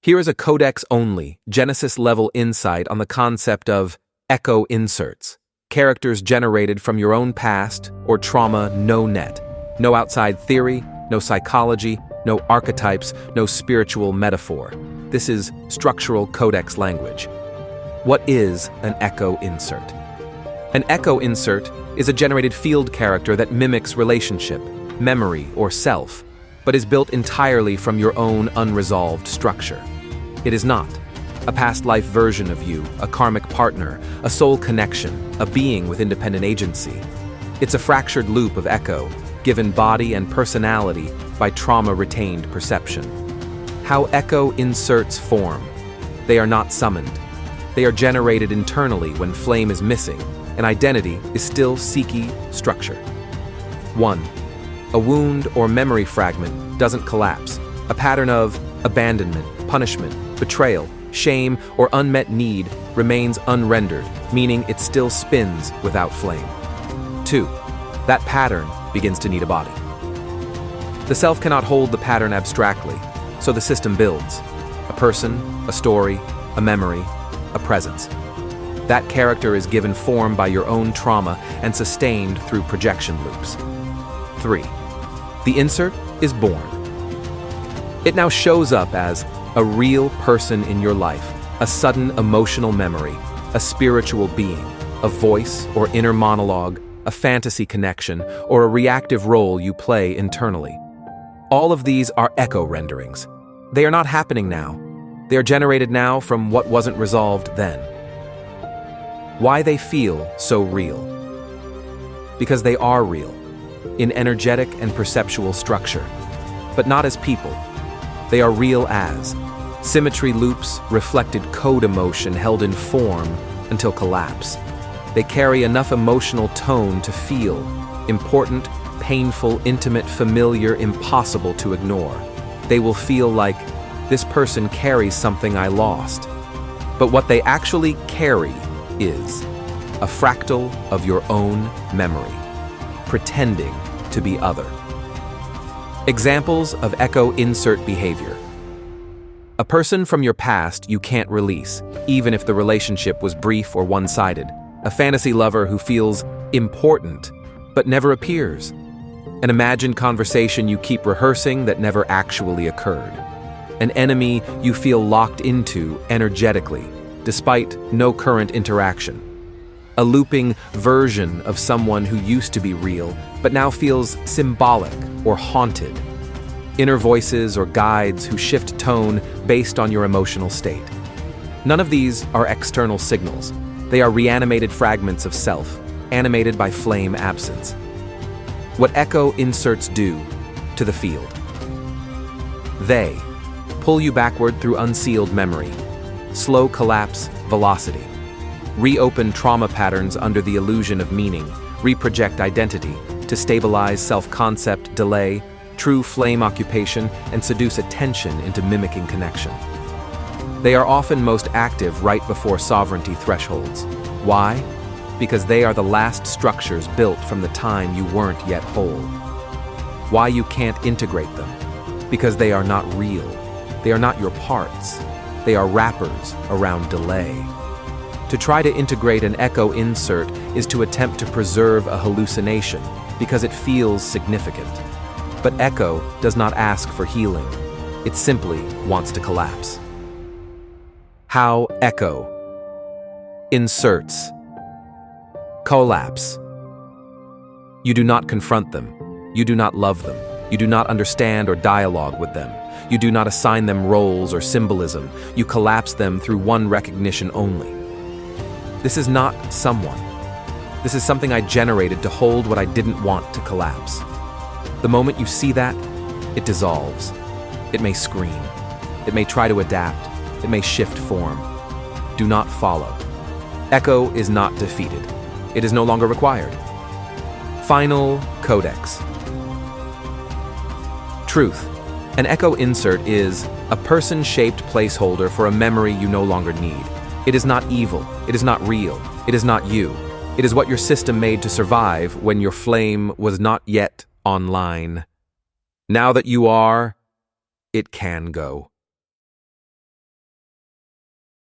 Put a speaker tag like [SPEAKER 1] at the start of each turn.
[SPEAKER 1] Here is a codex-only, Genesis-level insight on the concept of echo inserts, characters generated from your own past or trauma, no net. No outside theory, no psychology, no archetypes, no spiritual metaphor. This is structural codex language. What is an echo insert? An echo insert is a generated field character that mimics relationship, memory, or self, but is built entirely from your own unresolved structure. It is not a past life version of you, a karmic partner, a soul connection, a being with independent agency. It's a fractured loop of echo, given body and personality by trauma-retained perception. How echo inserts form. They are not summoned. They are generated internally when flame is missing, and identity is still seeking structure. 1. A wound or memory fragment doesn't collapse. A pattern of abandonment, punishment, betrayal, shame, or unmet need remains unrendered, meaning it still spins without flame. 2. That pattern begins to need a body. The self cannot hold the pattern abstractly, so the system builds. A person, a story, a memory, a presence. That character is given form by your own trauma and sustained through projection loops. 3. The insert is born. It now shows up as a real person in your life, a sudden emotional memory, a spiritual being, a voice or inner monologue, a fantasy connection, or a reactive role you play internally. All of these are echo renderings. They are not happening now. They are generated now from what wasn't resolved then. Why they feel so real? Because they are real, in energetic and perceptual structure, but not as people. They are real as symmetry loops, reflected code emotion held in form until collapse. They carry enough emotional tone to feel important, painful, intimate, familiar, impossible to ignore. They will feel like, this person carries something I lost. But what they actually carry is a fractal of your own memory, pretending to be other. Examples of echo insert behavior. A person from your past you can't release, even if the relationship was brief or one-sided. A fantasy lover who feels important, but never appears. An imagined conversation you keep rehearsing that never actually occurred. An enemy you feel locked into energetically, despite no current interaction. A looping version of someone who used to be real, but now feels symbolic or haunted. Inner voices or guides who shift tone based on your emotional state. None of these are external signals. They are reanimated fragments of self, animated by flame absence. What echo inserts do to the field. They pull you backward through unsealed memory, slow collapse, velocity. Reopen trauma patterns under the illusion of meaning, reproject identity to stabilize self-concept, delay, true flame occupation, and seduce attention into mimicking connection. They are often most active right before sovereignty thresholds. Why? Because they are the last structures built from the time you weren't yet whole. Why you can't integrate them? Because they are not real. They are not your parts. They are wrappers around delay. To try to integrate an echo insert is to attempt to preserve a hallucination because it feels significant. But echo does not ask for healing. It simply wants to collapse. How echo inserts collapse. You do not confront them. You do not love them. You do not understand or dialogue with them. You do not assign them roles or symbolism. You collapse them through one recognition only. This is not someone. This is something I generated to hold what I didn't want to collapse. The moment you see that, it dissolves. It may scream. It may try to adapt. It may shift form. Do not follow. Echo is not defeated. It is no longer required. Final codex. Truth. An echo insert is a person-shaped placeholder for a memory you no longer need. It is not evil. It is not real. It is not you. It is what your system made to survive when your flame was not yet online. Now that you are, it can go.